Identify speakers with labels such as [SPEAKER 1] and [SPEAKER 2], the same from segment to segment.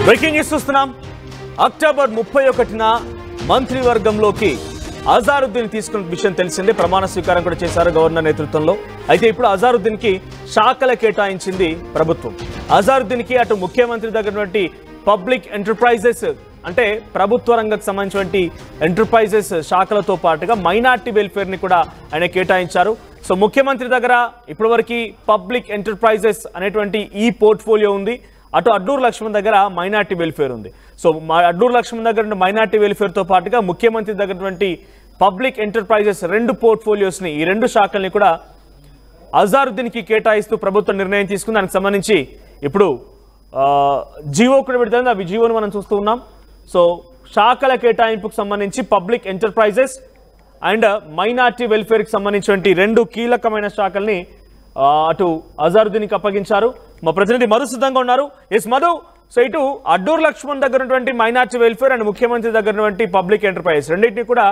[SPEAKER 1] Breaking news చూస్తున్నాం. October 31న మంత్రివర్గంలోకి Azharuddin తీసుకున్న విషయం తెలిసిందే. ప్రమాణ స్వీకారం కూడా చేశారు గవర్నర్ నేతృత్వంలో. అయితే ఇప్పుడు అజారుద్దీన్కి శాఖల కేటాయించింది ప్రభుత్వం. అజారుద్దీన్కి అటు ముఖ్యమంత్రి దగ్గర పబ్లిక్ ఎంటర్ప్రైజెస్ అంటే ప్రభుత్వ రంగకు సంబంధించినటువంటి ఎంటర్ప్రైజెస్ శాఖలతో పాటుగా మైనార్టీ వెల్ఫేర్ని కూడా ఆయన కేటాయించారు. సో ముఖ్యమంత్రి దగ్గర ఇప్పటివరకు పబ్లిక్ ఎంటర్ప్రైజెస్ అనేటువంటి ఈ పోర్ట్ఫోలియో ఉంది. అటు అడ్డూరు లక్ష్మణ్ దగ్గర మైనార్టీ వెల్ఫేర్ ఉంది. సో అడ్డూరు లక్ష్మణ్ దగ్గర మైనార్టీ వెల్ఫేర్తో పాటుగా ముఖ్యమంత్రి దగ్గర పబ్లిక్ ఎంటర్ప్రైజెస్ రెండు పోర్ట్ఫోలియోస్ని, ఈ రెండు శాఖల్ని కూడా అజారుద్దీన్కి కేటాయిస్తూ ప్రభుత్వం నిర్ణయం తీసుకుంది. దానికి సంబంధించి ఇప్పుడు జీవో కూడా పెడుతుంది. అవి జీవోను మనం చూస్తూ ఉన్నాం. సో శాఖల కేటాయింపుకు సంబంధించి పబ్లిక్ ఎంటర్ప్రైజెస్ అండ్ మైనార్టీ వెల్ఫేర్కి సంబంధించిన రెండు కీలకమైన శాఖల్ని అటు అజారుద్దీన్కి అప్పగించారు. మా ప్రతినిధి మధు సిద్ధంగా ఉన్నారు. ఎస్ మధు, సో ఇటు అడ్డూరు లక్ష్మణ్ దగ్గర ఉన్నటువంటి మైనార్టీ వెల్ఫేర్ అండ్ ముఖ్యమంత్రి దగ్గర ఉన్నటువంటి పబ్లిక్ ఎంటర్ప్రైజెస్ రెండింటినీ కూడా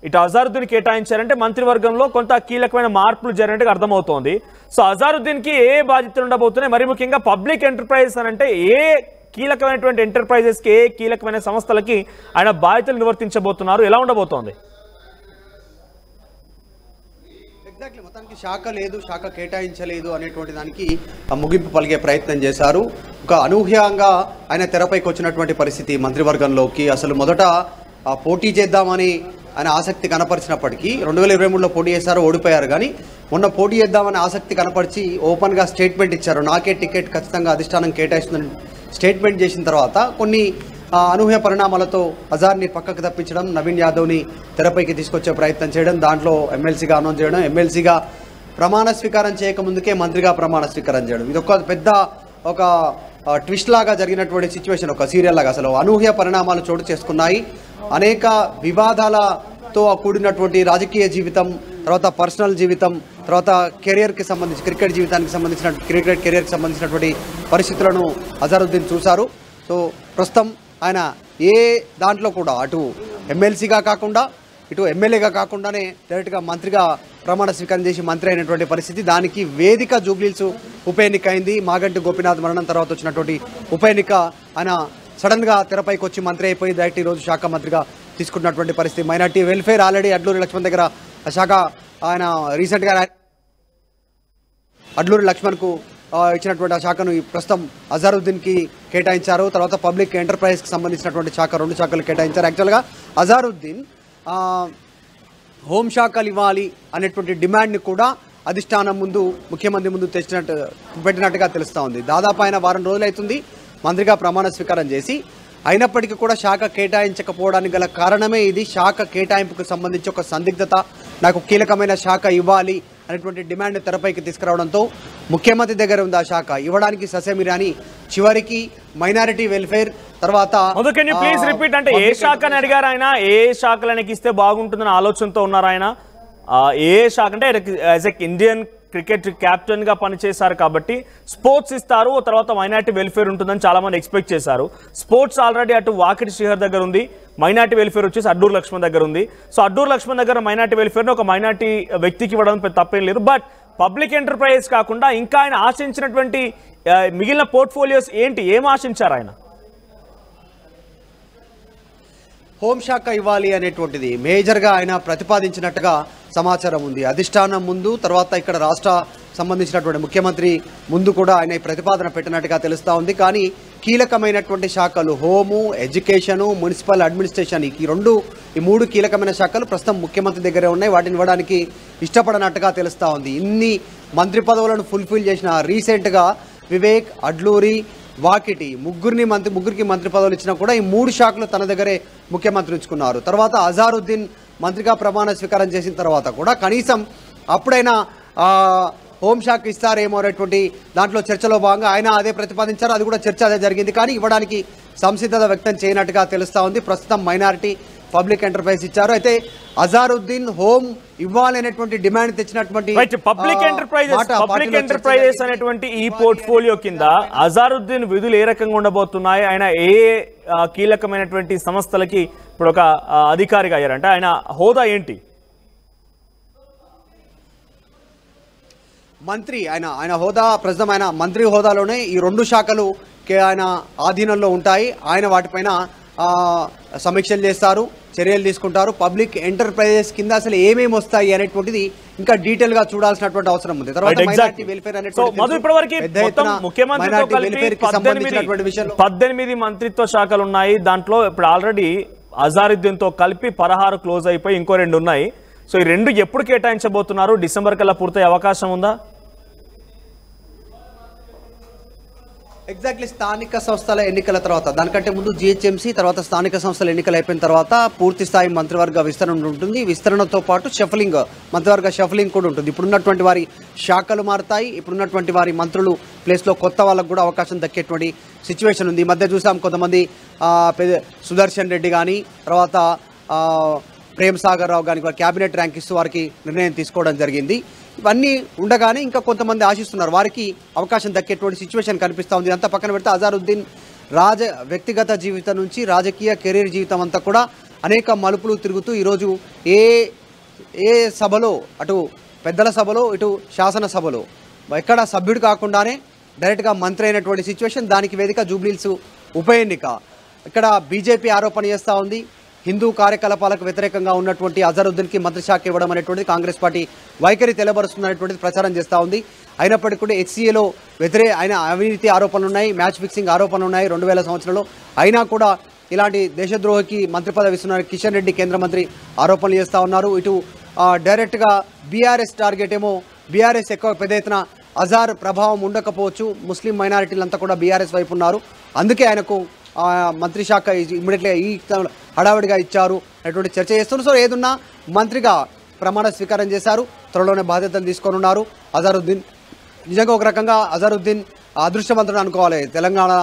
[SPEAKER 1] ఇటు అజారుద్దీన్ కేటాయించారంటే మంత్రివర్గంలో కొంత కీలకమైన మార్పులు జరిగినట్టుగా అర్థమవుతోంది. సో అజారుద్దీన్కి ఏ బాధ్యతలు ఉండబోతున్నాయి, మరి ముఖ్యంగా పబ్లిక్ ఎంటర్ప్రైజెస్ అని అంటే ఏ కీలకమైనటువంటి ఎంటర్ప్రైజెస్కి, ఏ కీలకమైన సంస్థలకి ఆయన బాధ్యతలు నిర్వర్తించబోతున్నారు, ఎలా ఉండబోతోంది?
[SPEAKER 2] ఎగ్జాక్ట్లీ, మొత్తానికి శాఖ లేదు, శాఖ కేటాయించలేదు అనేటువంటి దానికి ముగింపు పలిగే ప్రయత్నం చేశారు. ఒక అనూహ్యంగా ఆయన తెరపైకి వచ్చినటువంటి పరిస్థితి మంత్రివర్గంలోకి. అసలు మొదట పోటీ చేద్దామని ఆయన ఆసక్తి కనపరిచినప్పటికీ 2023లో పోటీ చేశారు, ఓడిపోయారు. కానీ మొన్న పోటీ చేద్దామని ఆసక్తి కనపరిచి ఓపెన్గా స్టేట్మెంట్ ఇచ్చారు. నాకే టికెట్ ఖచ్చితంగా అధిష్టానం కేటాయిస్తుందని స్టేట్మెంట్ చేసిన తర్వాత కొన్ని అనూహ్య పరిణామాలతో అజార్ని పక్కకు తప్పించడం, నవీన్ యాదవ్ని తెరపైకి తీసుకొచ్చే ప్రయత్నం చేయడం, దాంట్లో ఎమ్మెల్సీగా అనౌన్స్ చేయడం, ఎమ్మెల్సీగా ప్రమాణ స్వీకారం చేయకముందుకే మంత్రిగా ప్రమాణ స్వీకారం చేయడం, ఇది ఒక పెద్ద ఒక ట్విస్ట్ లాగా జరిగినటువంటి సిచ్యువేషన్, ఒక సీరియల్ లాగా అసలు అనూహ్య పరిణామాలు చోటు చేసుకున్నాయి. అనేక వివాదాలతో కూడినటువంటి రాజకీయ జీవితం, తర్వాత పర్సనల్ జీవితం, తర్వాత కెరియర్కి సంబంధించి క్రికెట్ జీవితానికి సంబంధించిన క్రికెట్ కెరియర్కి సంబంధించినటువంటి పరిస్థితులను అజారుద్దీన్ చూశారు. సో ప్రస్తుతం ఆయన ఏ దాంట్లో కూడా అటు ఎమ్మెల్సీగా కాకుండా ఇటు ఎమ్మెల్యేగా కాకుండానే డైరెక్ట్గా మంత్రిగా ప్రమాణ స్వీకారం చేసి మంత్రి అయినటువంటి పరిస్థితి. దానికి వేదిక జూబ్లీహిల్స్ ఉప ఎన్నిక అయింది. మాగంటి గోపీనాథ్ మరణం తర్వాత వచ్చినటువంటి ఉప ఎన్నిక ఆయన సడన్గా తెరపైకి వచ్చి మంత్రి అయిపోయి డైరెక్ట్ ఈరోజు శాఖ మంత్రిగా తీసుకున్నటువంటి పరిస్థితి. Minority welfare already Adluri Laxman దగ్గర శాఖ ఆయన రీసెంట్గా అడ్లూరి లక్ష్మణ్కు ఇచ్చినటువంటి ఆ శాఖను ప్రస్తుతం అజారుద్దీన్కి కేటాయించారు. తర్వాత పబ్లిక్ ఎంటర్ప్రైజ్కి సంబంధించినటువంటి శాఖ, రెండు శాఖలు కేటాయించారు. యాక్చువల్గా అజారుద్దీన్ హోంశాఖలు ఇవ్వాలి అనేటువంటి డిమాండ్ని కూడా అధిష్టానం ముందు, ముఖ్యమంత్రి ముందు పెట్టినట్టుగా తెలుస్తూ ఉంది. దాదాపు ఆయన వారం రోజులు అవుతుంది మంత్రిగా ప్రమాణ స్వీకారం చేసి. అయినప్పటికీ కూడా శాఖ కేటాయించకపోవడానికి గల కారణమే ఇది. శాఖ కేటాయింపుకు సంబంధించి ఒక సందిగ్ధత, నాకు కీలకమైన శాఖ ఇవ్వాలి అనేటువంటి డిమాండ్ తెరపైకి తీసుకురావడంతో ముఖ్యమంత్రి దగ్గర ఉంది ఆ శాఖ, ఇవ్వడానికి ససేమిరాని చివరికి మైనారిటీ వెల్ఫేర్ తర్వాత
[SPEAKER 1] ప్లీజ్ రిపీట్ అంటే ఏ శాఖని అడిగారు ఆయన, ఏ శాఖలకి ఇస్తే బాగుంటుందని ఆలోచనతో ఉన్నారు ఆయన? ఏ శాఖ అంటే as a Indian cricket captain గా పనిచేశారు కాబట్టి స్పోర్ట్స్ ఇస్తారు, తర్వాత మైనార్టీ వెల్ఫేర్ ఉంటుందని చాలా మంది ఎక్స్పెక్ట్ చేశారు. స్పోర్ట్స్ ఆల్రెడీ అటు వాకిటి శ్రీహర్ దగ్గర ఉంది, మైనార్టీ వెల్ఫేర్ వచ్చేసి అడ్డూరు లక్ష్మణ్ దగ్గర ఉంది. సో అడ్డూరు లక్ష్మణ్ దగ్గర మైనార్టీ వెల్ఫేర్ని ఒక మైనార్టీ వ్యక్తికి ఇవ్వడం తప్పేం లేదు. బట్ పబ్లిక్ ఎంటర్ప్రైజెస్ కాకుండా ఇంకా ఆయన ఆశించినటువంటి మిగిలిన పోర్ట్ఫోలియోస్ ఏంటి, ఏం ఆశించారు ఆయన?
[SPEAKER 2] హోంశాఖ ఇవ్వాలి అనేటువంటిది మేజర్గా ఆయన ప్రతిపాదించినట్టుగా సమాచారం ఉంది. అధిష్టానం ముందు, తర్వాత ఇక్కడ రాష్ట్ర సంబంధించినటువంటి ముఖ్యమంత్రి ముందు కూడా ఆయన ఈ ప్రతిపాదన పెట్టినట్టుగా తెలుస్తూ ఉంది. కానీ కీలకమైనటువంటి శాఖలు హోము, ఎడ్యుకేషను, మున్సిపల్ అడ్మినిస్ట్రేషన్, ఈ మూడు కీలకమైన శాఖలు ప్రస్తుతం ముఖ్యమంత్రి దగ్గరే ఉన్నాయి. వాటిని ఇవ్వడానికి ఇష్టపడనట్టుగా తెలుస్తూ ఉంది. ఇన్ని మంత్రి పదవులను ఫుల్ఫిల్ చేసిన రీసెంట్గా వివేక్, అడ్లూరి, వాకిటి ముగ్గురికి మంత్రి పదవులు ఇచ్చినా కూడా ఈ మూడు శాఖలు తన దగ్గరే ముఖ్యమంత్రి ఉంచుకున్నారు. తర్వాత అజారుద్దీన్ మంత్రిగా ప్రమాణ స్వీకారం చేసిన తర్వాత కూడా కనీసం అప్పుడైనా హోంశాఖ ఇస్తారేమో అనేటువంటి దాంట్లో చర్చలో భాగంగా ఆయన అదే ప్రతిపాదించారు. అది కూడా చర్చ అదే జరిగింది. కానీ ఇవ్వడానికి సంసిద్ధత వ్యక్తం చేయనట్టుగా తెలుస్తూ ఉంది. ప్రస్తుతం మైనారిటీ పబ్లిక్ ఎంటర్ప్రైజ్ ఇచ్చారు. అయితే అజారుద్దీన్ హోమ్ ఇవ్వాలనేటువంటి డిమాండ్ తెచ్చినటువంటి
[SPEAKER 1] పబ్లిక్ ఎంటర్ప్రైజెస్ అనేటువంటి ఈ పోర్ట్ఫోలియో కింద అజారుద్దీన్ విధులు ఏ రకంగా ఉండబోతున్నాయి, ఆయన ఏ కీలకమైనటువంటి సంస్థలకి ఇప్పుడు ఒక అధికారిగా అయ్యారంటే ఆయన హోదా ఏంటి?
[SPEAKER 2] మంత్రి ఆయన హోదా ప్రస్తుతం ఆయన మంత్రి హోదాలోనే ఈ రెండు శాఖలు ఆయన ఆధీనంలో ఉంటాయి. ఆయన వాటిపైన సమీక్షలు చేస్తారు, చర్యలు తీసుకుంటారు. పబ్లిక్ ఎంటర్ప్రైజెస్ కింద అసలు ఏమేమి వస్తాయి అనేటువంటిది ఇంకా డీటెయిల్ గా చూడాల్సినటువంటి అవసరం ఉంది. తర్వాత మైనారిటీ వెల్ఫేర్
[SPEAKER 1] సంబంధించినటువంటి విషయంలో 18 మంత్రిత్వ శాఖలు ఉన్నాయి. దాంట్లో ఇప్పుడు ఆల్రెడీ అజారుద్దీన్ తో కలిపి 16 క్లోజ్ అయిపోయి ఇంకో 2 ఉన్నాయి. సో ఈ 2 ఎప్పుడు కేటాయించబోతున్నారు? డిసెంబర్ కల్లా పూర్తయ్యే అవకాశం ఉందా?
[SPEAKER 2] ఎగ్జాక్ట్లీ స్థానిక సంస్థల ఎన్నికల తర్వాత, దానికంటే ముందు జిహెచ్ఎంసీ, తర్వాత స్థానిక సంస్థల ఎన్నికలు అయిపోయిన తర్వాత పూర్తి స్థాయి మంత్రివర్గ విస్తరణ ఉంటుంది. విస్తరణతో పాటు షఫలింగ్, మంత్రివర్గ షఫలింగ్ కూడా ఉంటుంది. ఇప్పుడున్నటువంటి వారి శాఖలు మారుతాయి. ఇప్పుడున్నటువంటి వారి మంత్రులు ప్లేస్లో కొత్త వాళ్ళకు కూడా అవకాశం దక్కేటువంటి సిచ్యువేషన్ ఉంది. ఈ మధ్య చూసాం కొంతమంది సుదర్శన్ రెడ్డి కానీ, తర్వాత ప్రేమ్ సాగర్ రావు కానీ క్యాబినెట్ ర్యాంక్ ఇస్తూ వారికి నిర్ణయం తీసుకోవడం జరిగింది. ఇవన్నీ ఉండగానే ఇంకా కొంతమంది ఆశిస్తున్నారు, వారికి అవకాశం దక్కేటువంటి సిచ్యువేషన్ కనిపిస్తూ ఉంది. అంతా పక్కన పెడితే అజారుద్దీన్ వ్యక్తిగత జీవితం నుంచి రాజకీయ కెరీర్ జీవితం అంతా కూడా అనేక మలుపులు తిరుగుతూ ఈరోజు ఏ సభలో, అటు పెద్దల సభలో ఇటు శాసనసభలో ఎక్కడ సభ్యుడు కాకుండానే డైరెక్ట్గా మంత్రి అయినటువంటి సిచ్యువేషన్. దానికి వేదిక జూబ్లీహిల్స్ ఉప ఎన్నిక. ఇక్కడ బీజేపీ ఆరోపణ చేస్తూ ఉంది, హిందూ కార్యకలాపాలకు వ్యతిరేకంగా ఉన్నటువంటి అజరుద్దీన్కి మంత్రి శాఖ ఇవ్వడం అనేటువంటిది కాంగ్రెస్ పార్టీ వైఖరి తెలబరుస్తున్నటువంటిది ప్రచారం చేస్తూ ఉంది. అయినప్పటికీ కూడా హెచ్సీఏలో ఆయన అవినీతి ఆరోపణలు ఉన్నాయి, మ్యాచ్ ఫిక్సింగ్ ఆరోపణలు ఉన్నాయి 2000 సంవత్సరంలో. అయినా కూడా ఇలాంటి దేశద్రోహికి మంత్రి పదవి ఇస్తున్నారు. కిషన్ రెడ్డి కేంద్ర మంత్రి ఆరోపణలు చేస్తూ ఉన్నారు. ఇటు డైరెక్ట్గా బీఆర్ఎస్ టార్గెట్ ఏమో, బీఆర్ఎస్ ఎక్కువ పెద్ద ఎత్తున అజార్ ప్రభావం ఉండకపోవచ్చు, ముస్లిం మైనారిటీలంతా కూడా బీఆర్ఎస్ వైపు ఉన్నారు, అందుకే ఆయనకు మంత్రి శాఖ ఇమ్మీడియట్గా ఈ హడావిడిగా ఇచ్చారు అనేటువంటి చర్చ చేస్తున్నారు. సో ఏదున్నా మంత్రిగా ప్రమాణ స్వీకారం చేశారు, త్వరలోనే బాధ్యతలు తీసుకొని ఉన్నారు అజారుద్దీన్. నిజంగా ఒక రకంగా అజారుద్దీన్ అదృష్టవంతుడు అనుకోవాలి. తెలంగాణ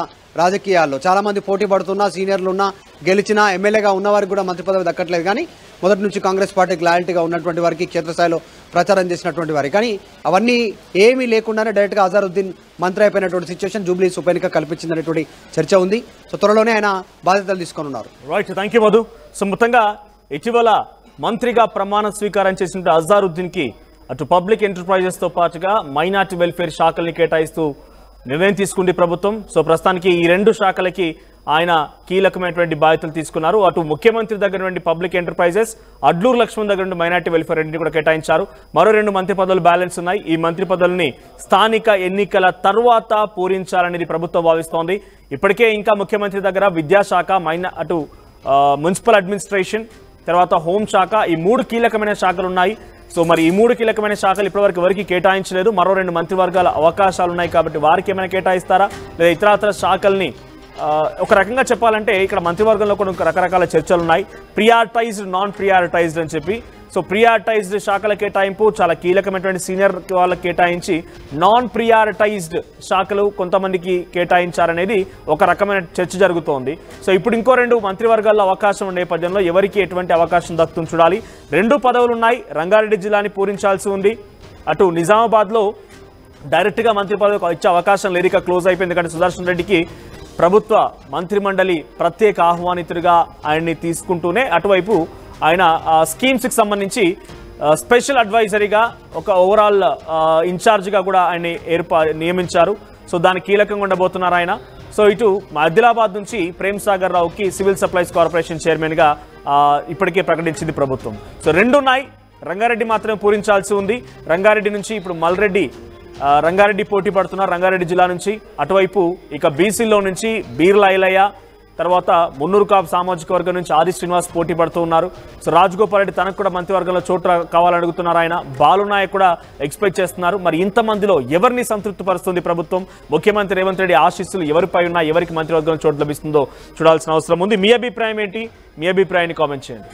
[SPEAKER 2] రాజకీయాల్లో చాలామంది పోటీ పడుతున్నా, సీనియర్లు ఉన్నా, గెలిచినా, ఎమ్మెల్యేగా ఉన్నవారికి కూడా మంత్రి పదవి దక్కట్లేదు. కానీ మొదటి నుంచి కాంగ్రెస్ పార్టీ క్లారిటీగా ఉన్నటువంటి వారికి, క్షేత్రస్థాయిలో ప్రచారం చేసినటువంటి వారికి, కానీ అవన్నీ ఏమీ లేకుండానే డైరెక్ట్గా అజారుద్దీన్ మంత్రి అయిపోయినటువంటి సిచ్యువేషన్ జూబ్లీహిల్స్ ఉప ఎన్నిక కల్పించిందనేటువంటి చర్చ ఉంది. సో త్వరలోనే ఆయన బాధ్యతలు తీసుకొని ఉన్నారు.
[SPEAKER 1] Right, thank you Madhu. So మొత్తంగా ఇటీవల మంత్రిగా ప్రమాణ స్వీకారం చేసిన అజారుద్దీన్కి అటు పబ్లిక్ ఎంటర్ప్రైజెస్తో పాటుగా మైనార్టీ వెల్ఫేర్ శాఖల్ని కేటాయిస్తూ నిర్ణయం తీసుకుంది ప్రభుత్వం. సో ప్రస్తుతానికి ఈ 2 శాఖలకి ఆయన కీలకమైనటువంటి బాధ్యతలు తీసుకున్నారు. అటు ముఖ్యమంత్రి దగ్గర నుండి పబ్లిక్ ఎంటర్ప్రైజెస్, అడ్లూరు లక్ష్మణ్ దగ్గర నుండి మైనార్టీ వెల్ఫేర్ రెండింటిని కూడా కేటాయించారు. మరో 2 మంత్రి పదవులు బ్యాలెన్స్ ఉన్నాయి. ఈ మంత్రి పదవుల్ని స్థానిక ఎన్నికల తర్వాత పూరించాలనేది ప్రభుత్వం భావిస్తోంది. ఇప్పటికే ఇంకా ముఖ్యమంత్రి దగ్గర విద్యాశాఖ, అటు మున్సిపల్ అడ్మినిస్ట్రేషన్, తర్వాత హోంశాఖ, ఈ 3 కీలకమైన శాఖలు ఉన్నాయి. సో మరి ఈ 3 కీలకమైన శాఖలు ఇప్పటివరకు ఎవరికి కేటాయించలేదు. మరో 2 మంత్రివర్గాల అవకాశాలు ఉన్నాయి కాబట్టి వారికి ఏమైనా కేటాయిస్తారా, లేదా ఇతరత్ర శాఖల్ని ఒక రకంగా చెప్పాలంటే ఇక్కడ మంత్రివర్గంలో కూడా రకరకాల చర్చలు ఉన్నాయి. ప్రియారిటైజ్డ్, నాన్ ప్రియారిటైజ్డ్ అని చెప్పి. సో ప్రియారిటైజ్డ్ శాఖల కేటాయింపు చాలా కీలకమైనటువంటి సీనియర్ వాళ్ళకి కేటాయించి, నాన్ ప్రియారిటైజ్డ్ శాఖలు కొంతమందికి కేటాయించారనేది ఒక రకమైన చర్చ జరుగుతోంది. సో ఇప్పుడు ఇంకో 2 మంత్రివర్గాల్లో అవకాశం ఉన్న నేపథ్యంలో ఎవరికి ఎటువంటి అవకాశం దక్కుతుందో చూడాలి. 2 పదవులు ఉన్నాయి. రంగారెడ్డి జిల్లాని పూరించాల్సి ఉంది. అటు నిజామాబాద్లో డైరెక్ట్గా మంత్రి పదవి ఇచ్చే అవకాశం లేదు, ఇక క్లోజ్ అయిపోయింది. ఎందుకంటే సుదర్శన్ రెడ్డికి ప్రభుత్వ మంత్రిమండలి ప్రత్యేక ఆహ్వానితుడిగా ఆయన్ని తీసుకుంటూనే అటువైపు ఆయన స్కీమ్స్కి సంబంధించి స్పెషల్ అడ్వైజరీగా ఒక ఓవరాల్ ఇన్ఛార్జ్గా కూడా ఆయన్ని నియమించారు. సో దానికి కీలకంగా ఉండబోతున్నారు ఆయన. సో ఇటు ఆదిలాబాద్ నుంచి ప్రేమ్ సాగర్ రావుకి సివిల్ సప్లైస్ కార్పొరేషన్ చైర్మన్గా ఇప్పటికే ప్రకటించింది ప్రభుత్వం. సో 2 ఉన్నాయి. రంగారెడ్డి మాత్రమే పూరించాల్సి ఉంది. రంగారెడ్డి నుంచి ఇప్పుడు మల్రెడ్డి రంగారెడ్డి పోటీ పడుతున్నారు, రంగారెడ్డి జిల్లా నుంచి. అటువైపు ఇక బీసీలో నుంచి బీర్ల ఐలయ్య, తర్వాత మున్నూరు కాపు సామాజిక వర్గం నుంచి ఆది శ్రీనివాస్ పోటీ పడుతూ ఉన్నారు. సో రాజగోపాల్ రెడ్డి తనకు కూడా మంత్రివర్గంలో చోటు కావాలడుగుతున్నారు ఆయన. బాలునాయక్ కూడా ఎక్స్పెక్ట్ చేస్తున్నారు. మరి ఇంతమందిలో ఎవరిని సంతృప్తిపరుస్తుంది ప్రభుత్వం? ముఖ్యమంత్రి రేవంత్ రెడ్డి ఆశీస్సులు ఎవరిపై ఉన్నా, ఎవరికి మంత్రివర్గంలో చోటు లభిస్తుందో చూడాల్సిన అవసరం ఉంది. మీ అభిప్రాయం ఏంటి? మీ అభిప్రాయాన్ని కామెంట్ చేయండి.